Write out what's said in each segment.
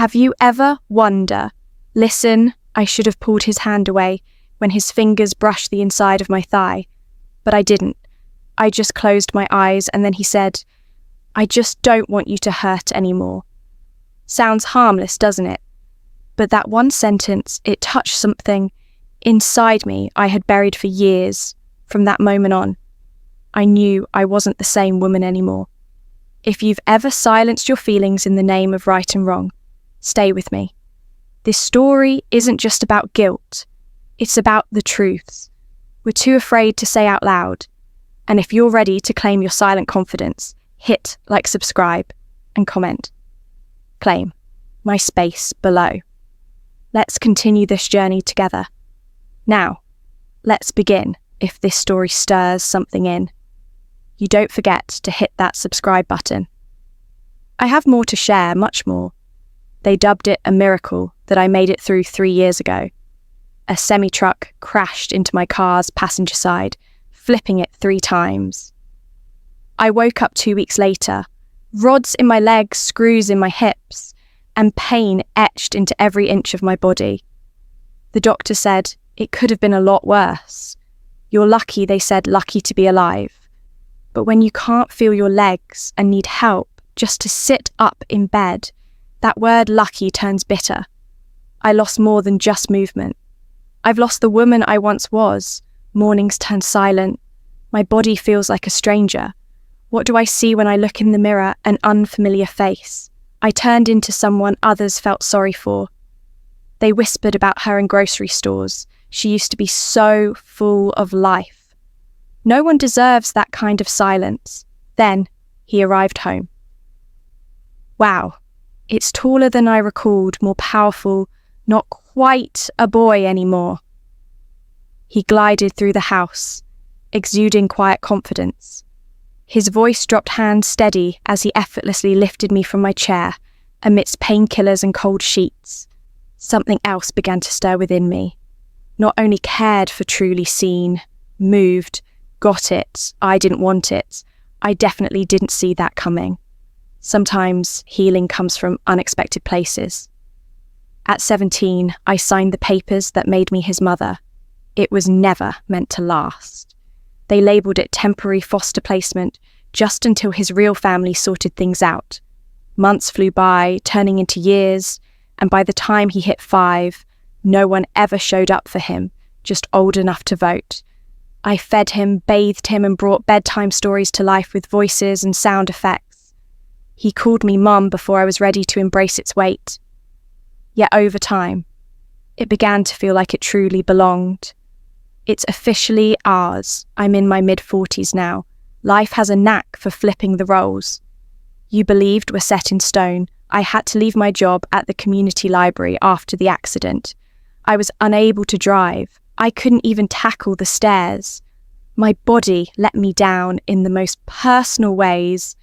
Have you ever listen, I should have pulled his hand away when his fingers brushed the inside of my thigh, but I didn't. I just closed my eyes and then he said, I just don't want you to hurt anymore. Sounds harmless, doesn't it? But that one sentence, it touched something inside me I had buried for years. From that moment on, I knew I wasn't the same woman anymore. If you've ever silenced your feelings in the name of right and wrong, stay with me. This story isn't just about guilt. It's about the truths we're too afraid to say out loud. And if you're ready to claim your silent confidence, hit like, subscribe, and comment. Claim my space below. Let's continue this journey together. Now, let's begin if this story stirs something in. You don't forget to hit that subscribe button. I have more to share, much more. They dubbed it a miracle that I made it through 3 years ago. A semi-truck crashed into my car's passenger side, flipping it 3 times. I woke up 2 weeks later, rods in my legs, screws in my hips, and pain etched into every inch of my body. The doctor said it could have been a lot worse. You're lucky, they said, lucky to be alive. But when you can't feel your legs and need help just to sit up in bed, that word lucky turns bitter. I lost more than just movement. I've lost the woman I once was. Mornings turn silent. My body feels like a stranger. What do I see when I look in the mirror? An unfamiliar face. I turned into someone others felt sorry for. They whispered about her in grocery stores. She used to be so full of life. No one deserves that kind of silence. Then he arrived home. Wow, it's taller than I recalled, more powerful, not quite a boy anymore. He glided through the house, exuding quiet confidence. His voice dropped hands steady as he effortlessly lifted me from my chair, amidst painkillers and cold sheets. Something else began to stir within me. Not only cared for, truly seen, moved, got it, I didn't want it. I definitely didn't see that coming. Sometimes healing comes from unexpected places. At 17, I signed the papers that made me his mother. It was never meant to last. They labelled it temporary foster placement just until his real family sorted things out. Months flew by, turning into years, and by the time he hit 5, no one ever showed up for him, just old enough to vote. I fed him, bathed him, and brought bedtime stories to life with voices and sound effects. He called me Mum before I was ready to embrace its weight. Yet over time, it began to feel like it truly belonged. It's officially ours. I'm in my mid-40s now. Life has a knack for flipping the roles. You believed were set in stone. I had to leave my job at the community library after the accident. I was unable to drive. I couldn't even tackle the stairs. My body let me down in the most personal ways.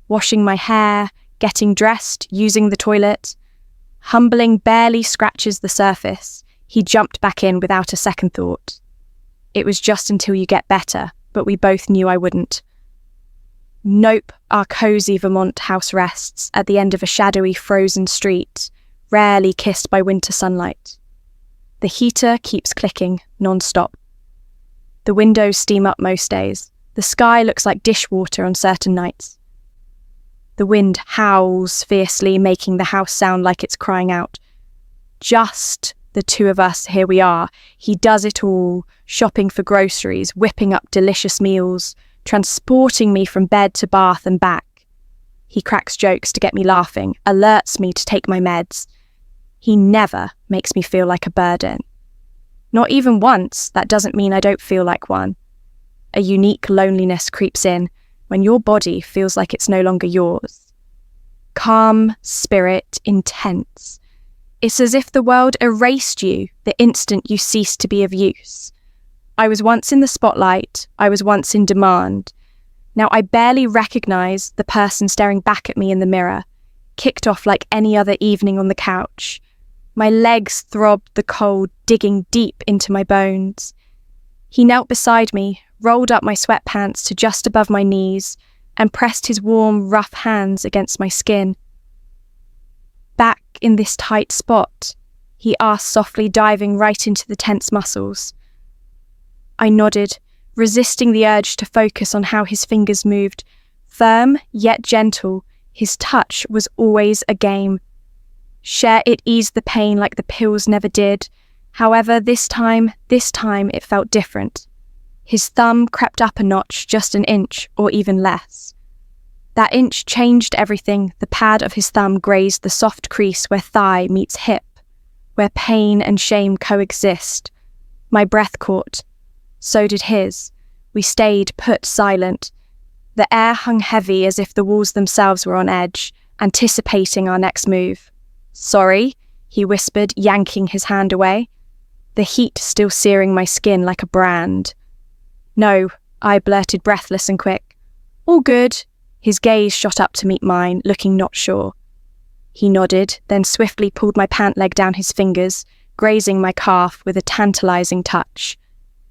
Washing my hair, getting dressed, using the toilet. Humbling barely scratches the surface. He jumped back in without a second thought. It was just until you get better, but we both knew I wouldn't. Nope, our cosy Vermont house rests at the end of a shadowy frozen street, rarely kissed by winter sunlight. The heater keeps clicking non-stop. The windows steam up most days. The sky looks like dishwater on certain nights. The wind howls fiercely, making the house sound like it's crying out. Just the two of us, here we are. He does it all, shopping for groceries, whipping up delicious meals, transporting me from bed to bath and back. He cracks jokes to get me laughing, alerts me to take my meds. He never makes me feel like a burden. Not even once. That doesn't mean I don't feel like one. A unique loneliness creeps in when your body feels like it's no longer yours. Calm, spirit, intense. It's as if the world erased you the instant you ceased to be of use. I was once in the spotlight. I was once in demand. Now I barely recognise the person staring back at me in the mirror, kicked off like any other evening on the couch. My legs throbbed the cold, digging deep into my bones. He knelt beside me, rolled up my sweatpants to just above my knees, and pressed his warm, rough hands against my skin. Back in this tight spot?" he asked softly, diving right into the tense muscles. I nodded, resisting the urge to focus on how his fingers moved. Firm yet gentle, his touch was always a game. Sure, it eased the pain like the pills never did. However, this time it felt different. His thumb crept up a notch, just an inch, or even less. That inch changed everything. The pad of his thumb grazed the soft crease where thigh meets hip, where pain and shame coexist. My breath caught. So did his. We stayed put, silent. The air hung heavy as if the walls themselves were on edge, anticipating our next move. "Sorry," he whispered, yanking his hand away, the heat still searing my skin like a brand. "No," I blurted, breathless and quick. "All good." His gaze shot up to meet mine, looking not sure. He nodded, then swiftly pulled my pant leg down his fingers, grazing my calf with a tantalizing touch.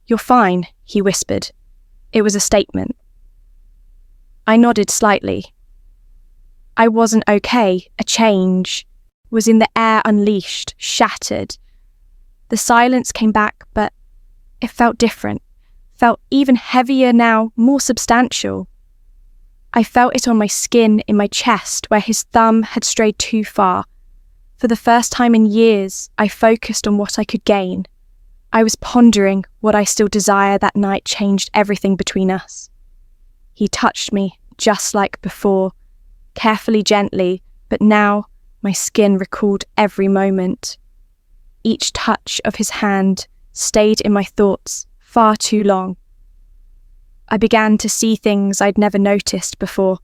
"You're fine," he whispered. It was a statement. I nodded slightly. I wasn't okay. A change was in the air, unleashed, shattered. The silence came back, but it felt different. Felt even heavier now, more substantial. I felt it on my skin, in my chest, where his thumb had strayed too far. For the first time in years, I focused on what I could gain. I was pondering what I still desire. That night changed everything between us. He touched me, just like before, carefully, gently, but now my skin recalled every moment. Each touch of his hand stayed in my thoughts far too long. I began to see things I'd never noticed before.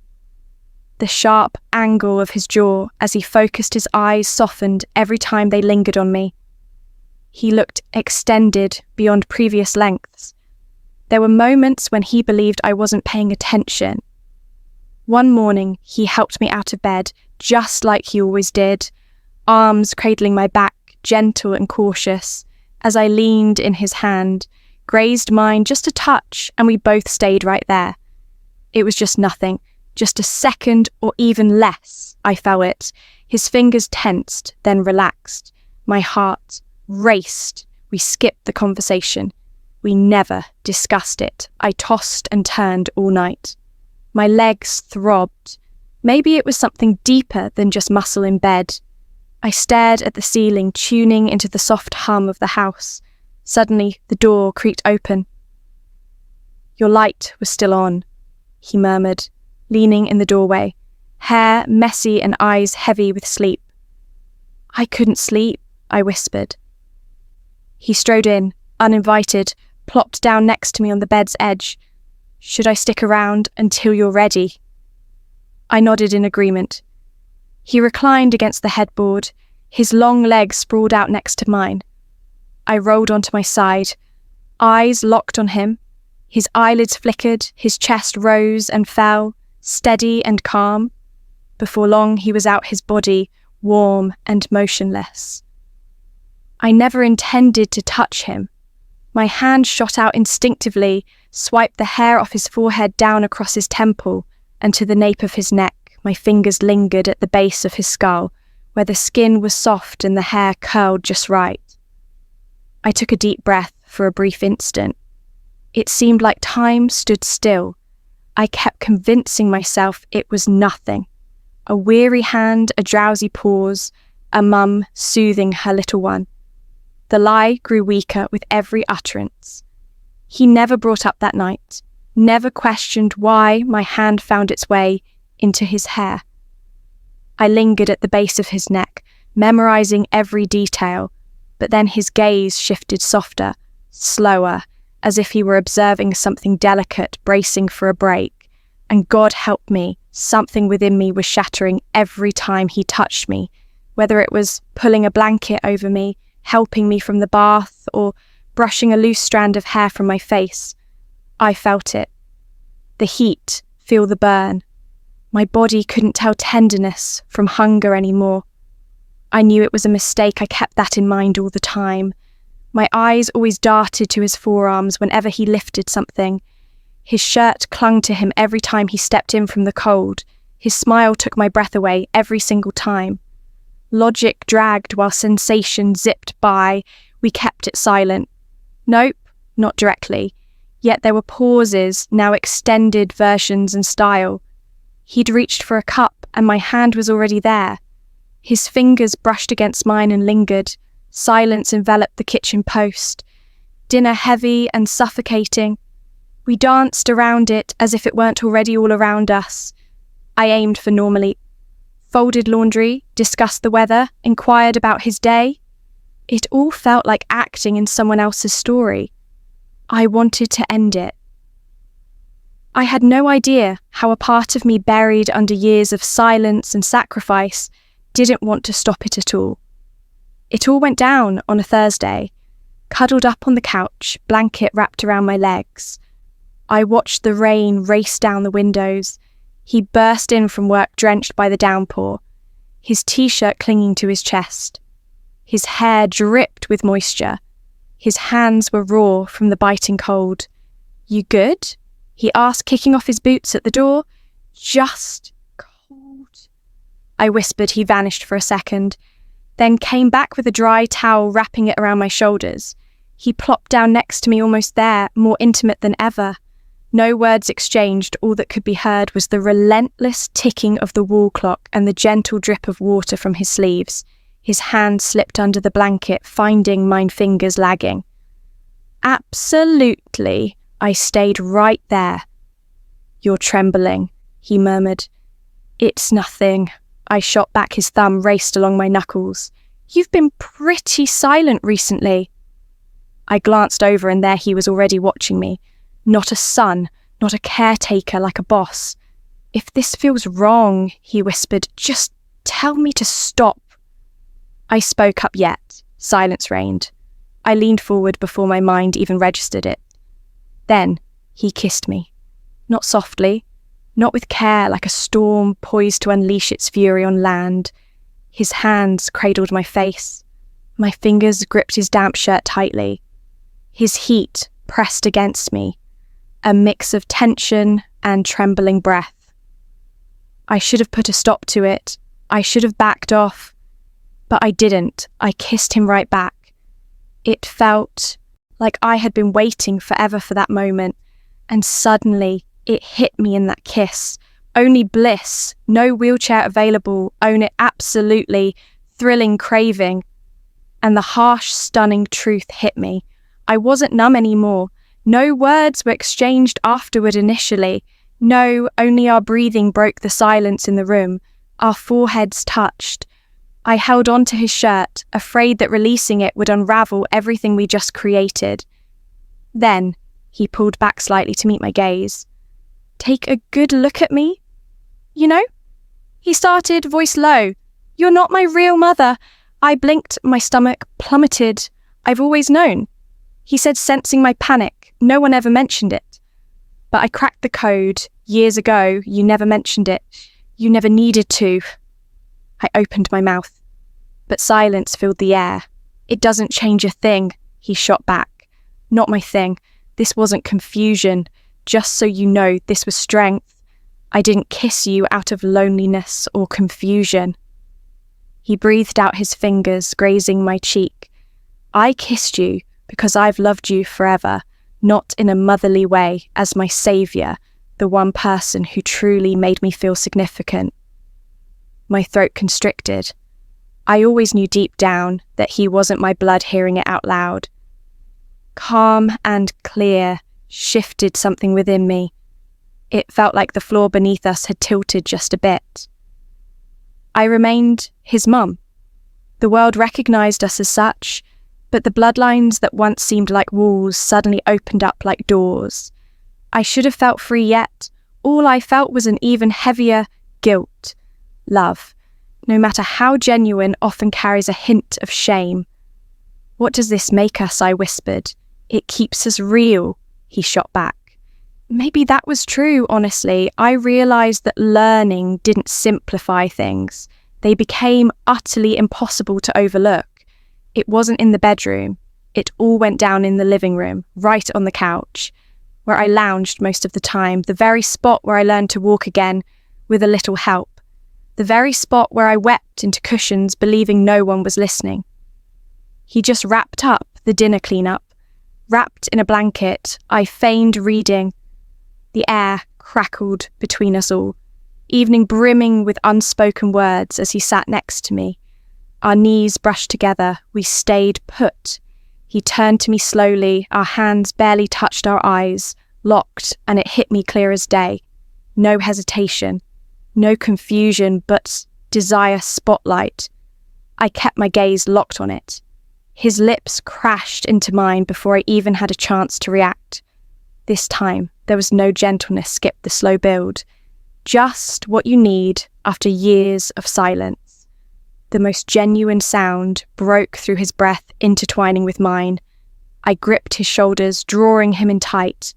The sharp angle of his jaw as he focused, his eyes softened every time they lingered on me. He looked extended beyond previous lengths. There were moments when he believed I wasn't paying attention. One morning, he helped me out of bed, just like he always did, arms cradling my back, gentle and cautious, as I leaned in his hand, grazed mine just a touch, and we both stayed right there. It was just nothing, just a second or even less. I felt it. His fingers tensed, then relaxed. My heart raced. We skipped the conversation. We never discussed it. I tossed and turned all night. My legs throbbed. Maybe it was something deeper than just muscle in bed. I stared at the ceiling, tuning into the soft hum of the house. Suddenly, the door creaked open. "Your light was still on," he murmured, leaning in the doorway, hair messy and eyes heavy with sleep. "I couldn't sleep," I whispered. He strode in, uninvited, plopped down next to me on the bed's edge. "Should I stick around until you're ready?" I nodded in agreement. He reclined against the headboard, his long legs sprawled out next to mine. I rolled onto my side, eyes locked on him. His eyelids flickered, his chest rose and fell, steady and calm. Before long, he was out, his body warm and motionless. I never intended to touch him. My hand shot out instinctively, swiped the hair off his forehead down across his temple and to the nape of his neck. My fingers lingered at the base of his skull, where the skin was soft and the hair curled just right. I took a deep breath for a brief instant. It seemed like time stood still. I kept convincing myself it was nothing. A weary hand, a drowsy pause, a mum soothing her little one. The lie grew weaker with every utterance. He never brought up that night, never questioned why my hand found its way into his hair. I lingered at the base of his neck, memorizing every detail, but then his gaze shifted softer, slower, as if he were observing something delicate, bracing for a break. And God help me, something within me was shattering every time he touched me, whether it was pulling a blanket over me, helping me from the bath, or brushing a loose strand of hair from my face. I felt it. The heat, feel the burn. My body couldn't tell tenderness from hunger anymore. I knew it was a mistake. I kept that in mind all the time. My eyes always darted to his forearms whenever he lifted something. His shirt clung to him every time he stepped in from the cold. His smile took my breath away every single time. Logic dragged while sensation zipped by. We kept it silent. Nope, not directly. Yet there were pauses, now extended versions and style. He'd reached for a cup, and my hand was already there. His fingers brushed against mine and lingered. Silence enveloped the kitchen post. Dinner heavy and suffocating. We danced around it as if it weren't already all around us. I aimed for normally. Folded laundry, discussed the weather, inquired about his day. It all felt like acting in someone else's story. I wanted to end it. I had no idea how a part of me buried under years of silence and sacrifice didn't want to stop it at all. It all went down on a Thursday, cuddled up on the couch, blanket wrapped around my legs. I watched the rain race down the windows. He burst in from work drenched by the downpour, his t-shirt clinging to his chest. His hair dripped with moisture. His hands were raw from the biting cold. "You good?" he asked, kicking off his boots at the door. "Just cold." I whispered. He vanished for a second, then came back with a dry towel wrapping it around my shoulders. He plopped down next to me, almost there, more intimate than ever. No words exchanged. All that could be heard was the relentless ticking of the wall clock and the gentle drip of water from his sleeves. His hand slipped under the blanket, finding mine fingers lagging. "Absolutely." I stayed right there. "You're trembling," he murmured. "It's nothing." I shot back. His thumb raced along my knuckles. "You've been pretty silent recently." I glanced over, and there he was already watching me. Not a son, not a caretaker like a boss. "If this feels wrong," he whispered, "just tell me to stop." I spoke up yet. Silence reigned. I leaned forward before my mind even registered it. Then he kissed me. Not softly, not with care like a storm poised to unleash its fury on land. His hands cradled my face. My fingers gripped his damp shirt tightly. His heat pressed against me, a mix of tension and trembling breath. I should have put a stop to it. I should have backed off. But I didn't. I kissed him right back. It felt like I had been waiting forever for that moment, and suddenly it hit me in that kiss. Only bliss, no wheelchair available, own it absolutely, thrilling craving. And the harsh, stunning truth hit me. I wasn't numb anymore. No words were exchanged afterward initially. No, only our breathing broke the silence in the room. Our foreheads touched. I held on to his shirt, afraid that releasing it would unravel everything we just created. Then he pulled back slightly to meet my gaze. "Take a good look at me. You know?" He started, voice low. "You're not my real mother." I blinked, my stomach plummeted. "I've always known." He said, sensing my panic. "No one ever mentioned it." But I cracked the code. "Years ago, you never mentioned it. You never needed to." I opened my mouth, but silence filled the air. "It doesn't change a thing," he shot back. "Not my thing. This wasn't confusion. Just so you know, this was strength. I didn't kiss you out of loneliness or confusion." He breathed out his fingers, grazing my cheek. "I kissed you because I've loved you forever, not in a motherly way, as my saviour, the one person who truly made me feel significant." My throat constricted. I always knew deep down that he wasn't my blood hearing it out loud. Calm and clear shifted something within me. It felt like the floor beneath us had tilted just a bit. I remained his mum. The world recognised us as such, but the bloodlines that once seemed like walls suddenly opened up like doors. I should have felt free, yet all I felt was an even heavier guilt. Love, no matter how genuine, often carries a hint of shame. "What does this make us?" I whispered. "It keeps us real," he shot back. Maybe that was true, honestly. I realised that learning didn't simplify things. They became utterly impossible to overlook. It wasn't in the bedroom. It all went down in the living room, right on the couch, where I lounged most of the time, the very spot where I learned to walk again with a little help. the very spot where I wept into cushions believing no one was listening. He just wrapped up the dinner cleanup. Wrapped in a blanket, I feigned reading. The air crackled between us all, evening brimming with unspoken words as he sat next to me. Our knees brushed together, we stayed put. He turned to me slowly, our hands barely touched our eyes, locked, and it hit me clear as day. No hesitation, no confusion, but desire spotlight. I kept my gaze locked on it. His lips crashed into mine before I even had a chance to react. This time, there was no gentleness skip the slow build. Just what you need after years of silence. The most genuine sound broke through his breath, intertwining with mine. I gripped his shoulders, drawing him in tight.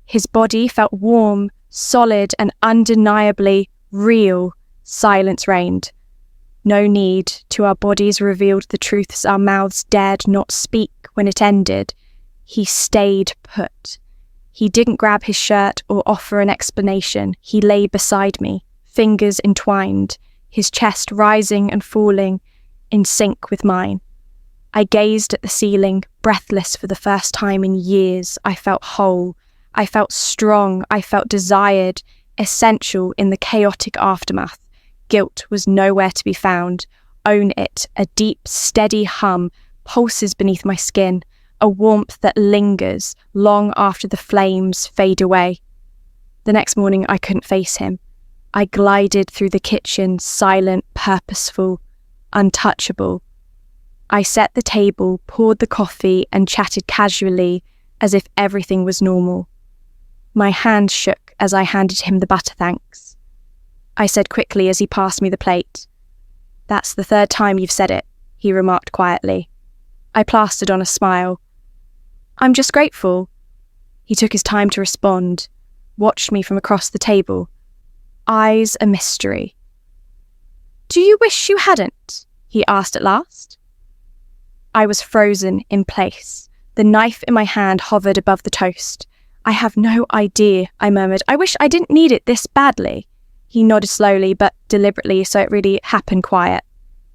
His body felt warm, solid, and undeniably real. Silence reigned. No need to our bodies revealed the truths our mouths dared not speak when it ended. He stayed put. He didn't grab his shirt or offer an explanation. He lay beside me, fingers entwined, his chest rising and falling in sync with mine. I gazed at the ceiling, breathless for the first time in years. I felt whole. I felt strong. I felt desired, essential in the chaotic aftermath. Guilt was nowhere to be found. Own it, a deep, steady hum pulses beneath my skin, a warmth that lingers long after the flames fade away. The next morning I couldn't face him. I glided through the kitchen, silent, purposeful, untouchable. I set the table, poured the coffee, and chatted casually as if everything was normal. My hand shook as I handed him the butter thanks. I said quickly as he passed me the plate. "That's the third time you've said it," he remarked quietly. I plastered on a smile. "I'm just grateful." He took his time to respond, watched me from across the table. Eyes a mystery. "Do you wish you hadn't?" he asked at last. I was frozen in place. The knife in my hand hovered above the toast. "I have no idea," I murmured. "I wish I didn't need it this badly." He nodded slowly but deliberately, so it really happened quiet.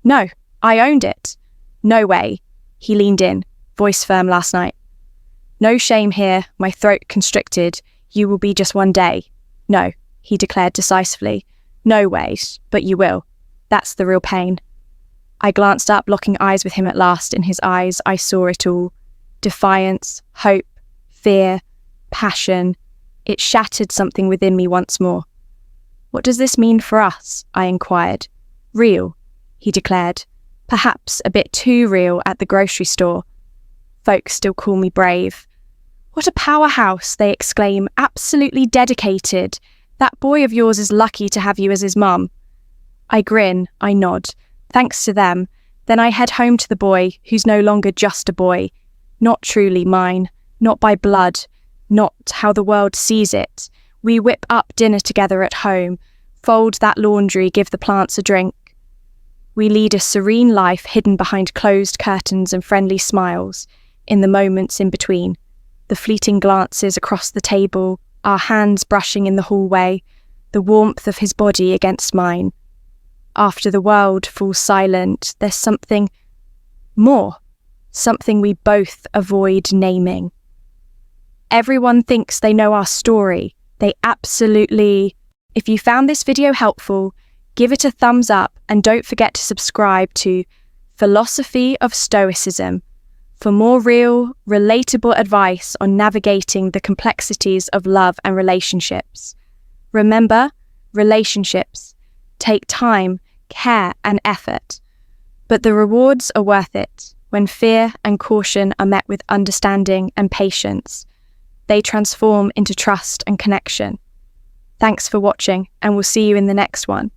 "No, I owned it." "No way." He leaned in, voice firm last night. "No shame here," my throat constricted. "You will be just one day." "No," he declared decisively. "No ways, but you will. That's the real pain." I glanced up, locking eyes with him at last. In his eyes, I saw it all. Defiance, hope, fear, passion. It shattered something within me once more. "What does this mean for us?" I inquired. "Real," he declared. "Perhaps a bit too real at the grocery store. Folks still call me brave." "What a powerhouse," they exclaim. "Absolutely dedicated. That boy of yours is lucky to have you as his mum." I grin, I nod. Thanks to them. Then I head home to the boy, who's no longer just a boy. Not truly mine. Not by blood. Not how the world sees it. We whip up dinner together at home, fold that laundry, give the plants a drink. We lead a serene life hidden behind closed curtains and friendly smiles, in the moments in between, the fleeting glances across the table, our hands brushing in the hallway, the warmth of his body against mine. After the world falls silent, there's something more, something we both avoid naming. Everyone thinks they know our story. They absolutely. If you found this video helpful, give it a thumbs up and don't forget to subscribe to Philosophy of Stoicism for more real, relatable advice on navigating the complexities of love and relationships. Remember, relationships take time, care, and effort, but the rewards are worth it when fear and caution are met with understanding and patience. They transform into trust and connection. Thanks for watching, and we'll see you in the next one.